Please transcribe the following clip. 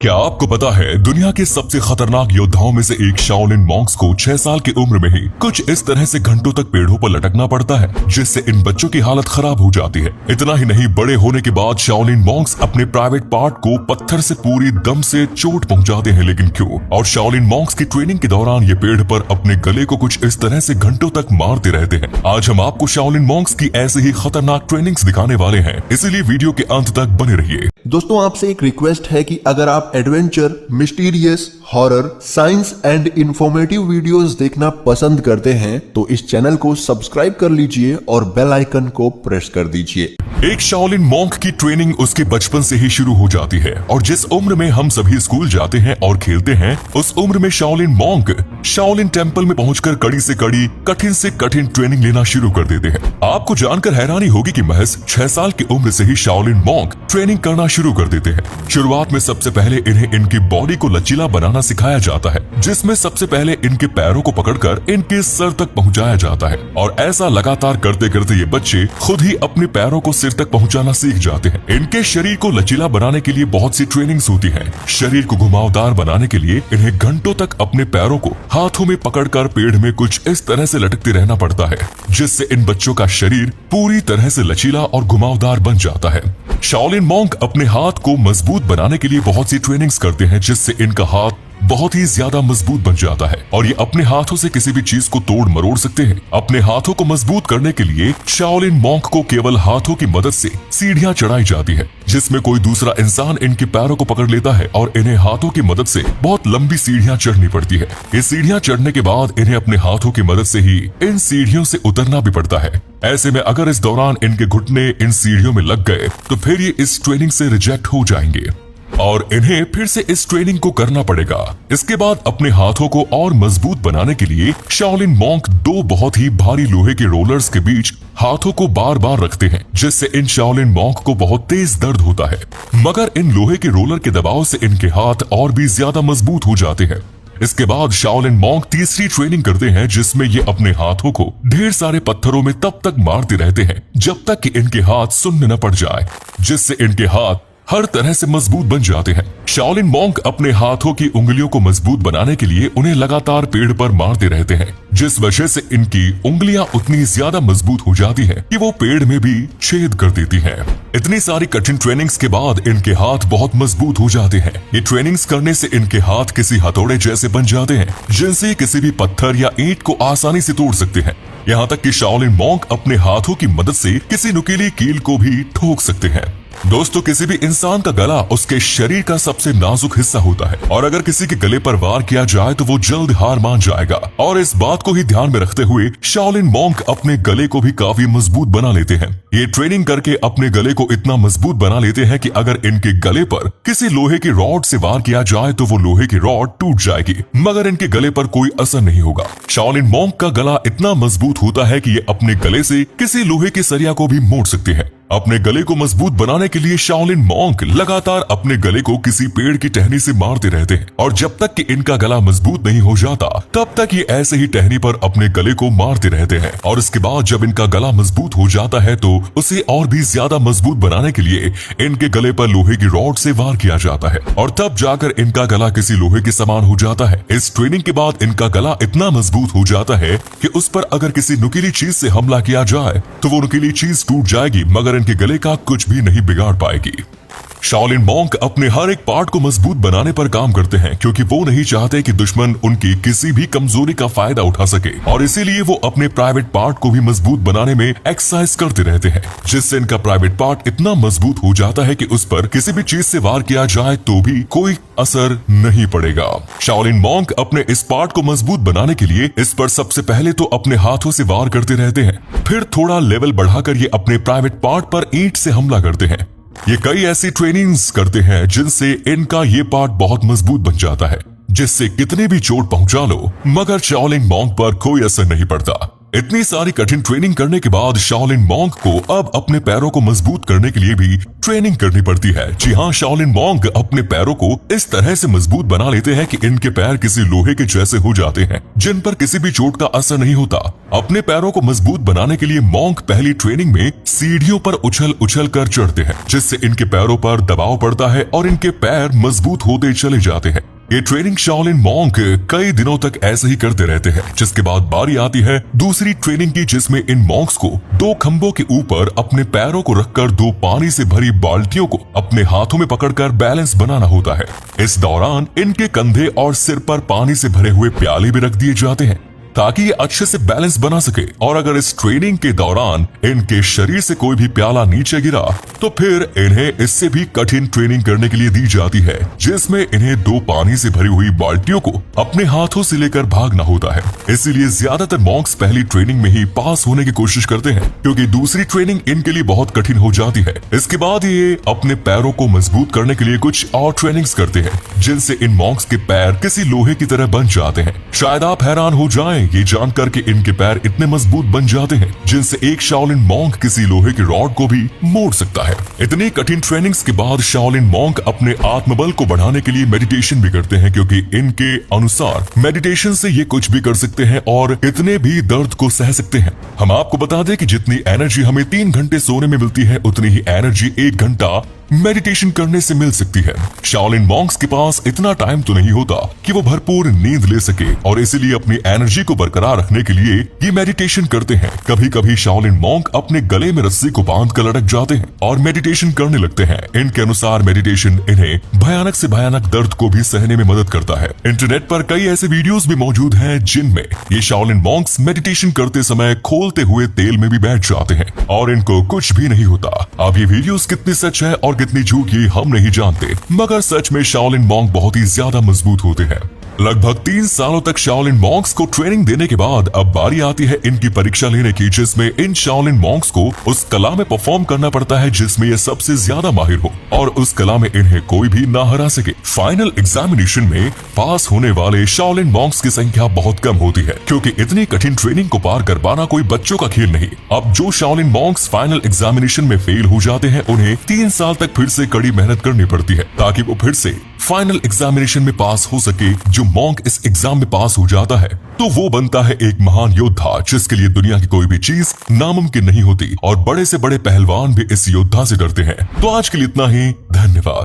क्या आपको पता है दुनिया के सबसे खतरनाक योद्धाओं में से एक शाओलिन मॉन्क्स को 6 साल की उम्र में ही कुछ इस तरह से घंटों तक पेड़ों पर लटकना पड़ता है, जिससे इन बच्चों की हालत खराब हो जाती है। इतना ही नहीं, बड़े होने के बाद शाओलिन मॉन्क्स अपने प्राइवेट पार्ट को पत्थर से पूरी दम से चोट पहुंचाते हैं। लेकिन क्यों? और शाओलिन मॉन्क्स की ट्रेनिंग के दौरान ये पेड़ पर अपने गले को कुछ इस तरह से घंटों तक मारते रहते हैं। आज हम आपको शाओलिन मॉन्क्स की ऐसे ही खतरनाक ट्रेनिंग्स दिखाने वाले हैं, इसीलिए वीडियो के अंत तक बने रहिए। दोस्तों, आपसे एक रिक्वेस्ट है कि अगर आप adventure, mysterious, horror, science and informative videos देखना पसंद करते हैं तो इस चैनल को सब्सक्राइब कर लीजिए और बेल आइकन को प्रेस कर दीजिए। एक शाओलिन मॉन्क की ट्रेनिंग उसके बचपन से ही शुरू हो जाती है और जिस उम्र में हम सभी स्कूल जाते हैं और खेलते हैं, उस उम्र में शाओलिन मॉन्क शाओलिन टेम्पल में पहुंचकर कड़ी से कड़ी, कठिन से कठिन ट्रेनिंग लेना शुरू कर देते हैं। आपको जानकर हैरानी होगी कि महज 6 साल की उम्र से ही शाओलिन मॉन्क ट्रेनिंग करना शुरू कर देते हैं। शुरुआत में सबसे पहले इन्हें इनकी बॉडी को लचीला बनाना सिखाया जाता है, जिसमें सबसे पहले इनके पैरों को पकड़कर इनके सर तक पहुंचाया जाता है और ऐसा लगातार करते करते ये बच्चे खुद ही अपने पैरों को सिर तक पहुंचाना सीख जाते हैं। इनके शरीर को लचीला बनाने के लिए बहुत सी ट्रेनिंग्स होती हैं। शरीर को घुमावदार बनाने के लिए इन्हें घंटों तक अपने पैरों को हाथों में पकड़कर पेड़ में कुछ इस तरह से लटकते रहना पड़ता है, जिससे इन बच्चों का शरीर पूरी तरह से लचीला और घुमावदार बन जाता है। शाओलिन मॉन्क अपने हाथ को मजबूत बनाने के लिए बहुत सी ट्रेनिंग्स करते हैं, जिससे इनका हाथ बहुत ही ज्यादा मजबूत बन जाता है और ये अपने हाथों से किसी भी चीज को तोड़ मरोड़ सकते हैं। अपने हाथों को मजबूत करने के लिए शाओलिन मॉन्क को केवल हाथों की मदद से सीढ़ियां चढ़ाई जाती है, जिसमें कोई दूसरा इंसान इनके पैरों को पकड़ लेता है और इन्हें हाथों की मदद से बहुत लंबी सीढ़ियां चढ़नी पड़ती है। ये सीढ़ियां चढ़ने के बाद इन्हें अपने हाथों की मदद से ही इन सीढ़ियों से उतरना भी पड़ता है। ऐसे में अगर इस दौरान इनके घुटने इन सीढ़ियों में लग गए तो फिर ये इस ट्रेनिंग से रिजेक्ट हो जाएंगे और इन्हें फिर से इस ट्रेनिंग को करना पड़ेगा। इसके बाद अपने हाथों को और मजबूत बनाने के लिए शाओलिन मॉन्क 2 बहुत ही भारी लोहे के रोलर्स के बीच हाथों को बार बार रखते हैं, जिससे इन शाओलिन मॉन्क को बहुत तेज दर्द होता है, मगर इन लोहे के रोलर के दबाव से इनके हाथ और भी ज्यादा मजबूत हो जाते हैं। इसके बाद शाओलिन मॉन्क तीसरी ट्रेनिंग करते हैं, जिसमें ये अपने हाथों को ढेर सारे पत्थरों में तब तक मारते रहते हैं जब तक कि इनके हाथ सुन्न न पड़ जाए, जिससे इनके हाथ हर तरह से मजबूत बन जाते हैं। शाओलिन मॉन्क अपने हाथों की उंगलियों को मजबूत बनाने के लिए उन्हें लगातार पेड़ पर मारते रहते हैं, जिस वजह से इनकी उंगलियां उतनी ज्यादा मजबूत हो जाती हैं कि वो पेड़ में भी छेद कर देती हैं। इतनी सारी कठिन ट्रेनिंग्स के बाद इनके हाथ बहुत मजबूत हो जाते हैं। ये ट्रेनिंग्स करने से इनके हाथ किसी हथौड़े जैसे बन जाते हैं, जिनसे किसी भी पत्थर या ईंट को आसानी से तोड़ सकते हैं। यहाँ तक कि शाओलिन मॉन्क अपने हाथों की मदद से किसी नुकीली कील को भी ठोक सकते हैं। दोस्तों, किसी भी इंसान का गला उसके शरीर का सबसे नाजुक हिस्सा होता है और अगर किसी के गले पर वार किया जाए तो वो जल्द हार मान जाएगा। और इस बात को ही ध्यान में रखते हुए शाओलिन मॉन्क अपने गले को भी काफी मजबूत बना लेते हैं। ये ट्रेनिंग करके अपने गले को इतना मजबूत बना लेते हैं कि अगर इनके गले पर किसी लोहे की रॉड से वार किया जाए तो वो लोहे की रॉड टूट जाएगी, मगर इनके गले पर कोई असर नहीं होगा। शाओलिन मॉन्क का गला इतना मजबूत होता है कि ये अपने गले से किसी लोहे के सरिया को भी मोड़ सकते हैं। अपने गले को मजबूत बनाने के लिए शाओलिन मॉन्क लगातार अपने गले को किसी पेड़ की टहनी से मारते रहते हैं और जब तक कि इनका गला मजबूत नहीं हो जाता तब तक ये ऐसे ही टहनी पर अपने गले को मारते रहते हैं। और इसके बाद जब इनका गला मजबूत हो जाता है तो उसे और भी ज्यादा मजबूत बनाने के लिए इनके गले पर लोहे की रॉड से वार किया जाता है और तब जाकर इनका गला किसी लोहे के समान हो जाता है। इस ट्रेनिंग के बाद इनका गला इतना मजबूत हो जाता है कि उस पर अगर किसी नुकीली चीज से हमला किया जाए तो वो नुकीली चीज टूट जाएगी, मगर इनके गले का कुछ भी नहीं बिगाड़ पाएगी। शाओलिन मॉन्क अपने हर एक पार्ट को मजबूत बनाने पर काम करते हैं, क्योंकि वो नहीं चाहते कि दुश्मन उनकी किसी भी कमजोरी का फायदा उठा सके और इसीलिए वो अपने प्राइवेट पार्ट को भी मजबूत बनाने में एक्सरसाइज करते रहते हैं, जिससे इनका प्राइवेट पार्ट इतना मजबूत हो जाता है कि उस पर किसी भी चीज से वार किया जाए तो भी कोई असर नहीं पड़ेगा। शाओलिन मॉन्क अपने इस पार्ट को मजबूत बनाने के लिए इस पर सबसे पहले तो अपने हाथों से वार करते रहते हैं, फिर थोड़ा लेवल बढ़ाकर ये अपने प्राइवेट पार्ट पर ईंट से हमला करते हैं। ये कई ऐसी ट्रेनिंग्स करते हैं जिनसे इनका ये पार्ट बहुत मजबूत बन जाता है, जिससे कितने भी चोट पहुंचा लो मगर शाओलिन मॉन्क पर कोई असर नहीं पड़ता। इतनी सारी कठिन ट्रेनिंग करने के बाद शाओलिन मॉन्क को अब अपने पैरों को मजबूत करने के लिए भी ट्रेनिंग करनी पड़ती है। जी हाँ, शाओलिन मॉन्क अपने पैरों को इस तरह से मजबूत बना लेते हैं कि इनके पैर किसी लोहे के जैसे हो जाते हैं, जिन पर किसी भी चोट का असर नहीं होता। अपने पैरों को मजबूत बनाने के लिए मॉन्क पहली ट्रेनिंग में सीढ़ियों पर उछल उछल कर चढ़ते हैं, जिससे इनके पैरों पर दबाव पड़ता है और इनके पैर मजबूत होते चले जाते हैं। ये ट्रेनिंग शाओलिन मॉन्क कई दिनों तक ऐसे ही करते रहते हैं, जिसके बाद बारी आती है दूसरी ट्रेनिंग की, जिसमें इन मॉन्क्स को 2 खंभों के ऊपर अपने पैरों को रखकर 2 पानी से भरी बाल्टियों को अपने हाथों में पकड़कर बैलेंस बनाना होता है। इस दौरान इनके कंधे और सिर पर पानी से भरे हुए प्याले भी रख दिए जाते हैं ताकि ये अच्छे से बैलेंस बना सके। और अगर इस ट्रेनिंग के दौरान इनके शरीर से कोई भी प्याला नीचे गिरा तो फिर इन्हें इससे भी कठिन ट्रेनिंग करने के लिए दी जाती है, जिसमें इन्हें 2 पानी से भरी हुई बाल्टियों को अपने हाथों से लेकर भागना होता है। इसीलिए ज्यादातर मॉन्क्स पहली ट्रेनिंग में ही पास होने की कोशिश करते हैं, क्योंकि दूसरी ट्रेनिंग इनके लिए बहुत कठिन हो जाती है। इसके बाद ये अपने पैरों को मजबूत करने के लिए कुछ और ट्रेनिंग्स करते हैं, जिनसे इन मॉन्क्स के पैर किसी लोहे की तरह बन जाते हैं। शायद आप हैरान हो जाएं ये जानकर कि इनके पैर इतने मजबूत बन जाते हैं, जिनसे एक शाओलिन मॉन्क किसी लोहे की रॉड को भी मोड़ सकता है। इतनी कठिन ट्रेनिंग्स के बाद शाओलिन मॉन्क अपने आत्मबल को बढ़ाने के लिए मेडिटेशन भी करते हैं, क्योंकि इनके अनुसार मेडिटेशन से ये कुछ भी कर सकते हैं और इतने भी दर्द को सह सकते हैं। हम आपको बता दें कि जितनी एनर्जी हमें 3 घंटे सोने में मिलती है, उतनी ही एनर्जी 1 घंटा मेडिटेशन करने से मिल सकती है। शाओलिन मॉन्क्स के पास इतना टाइम तो नहीं होता कि वो भरपूर नींद ले सके, और इसीलिए अपनी एनर्जी को बरकरार रखने के लिए ये मेडिटेशन करते हैं। कभी कभी शाओलिन मॉन्क अपने गले में रस्सी को बांध कर लटक जाते हैं और मेडिटेशन करने लगते हैं। इनके अनुसार मेडिटेशन इन्हें भयानक से भयानक दर्द को भी सहने में मदद करता है। इंटरनेट पर कई ऐसे वीडियोस भी मौजूद हैं जिनमें ये शाओलिन मॉन्क्स मेडिटेशन करते समय खोलते हुए तेल में भी बैठ जाते हैं और इनको कुछ भी नहीं होता। अब ये वीडियोस कितनी सच है और कितनी झूठ ये हम नहीं जानते, मगर सच में शाओलिन मॉन्क बहुत ही ज्यादा मजबूत होते हैं। लगभग 3 सालों तक शाओलिन मॉन्क्स को ट्रेनिंग देने के बाद अब बारी आती है इनकी परीक्षा लेने की, जिसमें इन शाओलिन मॉन्क्स को उस कला में परफॉर्म करना पड़ता है जिसमें ये सबसे ज्यादा माहिर हो, और उस कला में इन्हें कोई भी ना हरा सके। फाइनल एग्जामिनेशन में पास होने वाले शाओलिन मॉन्क्स की संख्या बहुत कम होती है, क्योंकि इतनी कठिन ट्रेनिंग को पार कर पाना कोई बच्चों का खेल नहीं। अब जो शाओलिन मॉन्क्स फाइनल एग्जामिनेशन में फेल हो जाते हैं, उन्हें 3 साल तक फिर से कड़ी मेहनत करनी पड़ती है ताकि वो फिर से फाइनल एग्जामिनेशन में पास हो सके। जो मॉन्क इस एग्जाम में पास हो जाता है तो वो बनता है एक महान योद्धा, जिसके लिए दुनिया की कोई भी चीज नामुमकिन नहीं होती, और बड़े से बड़े पहलवान भी इस योद्धा से डरते हैं। तो आज के लिए इतना ही, धन्यवाद।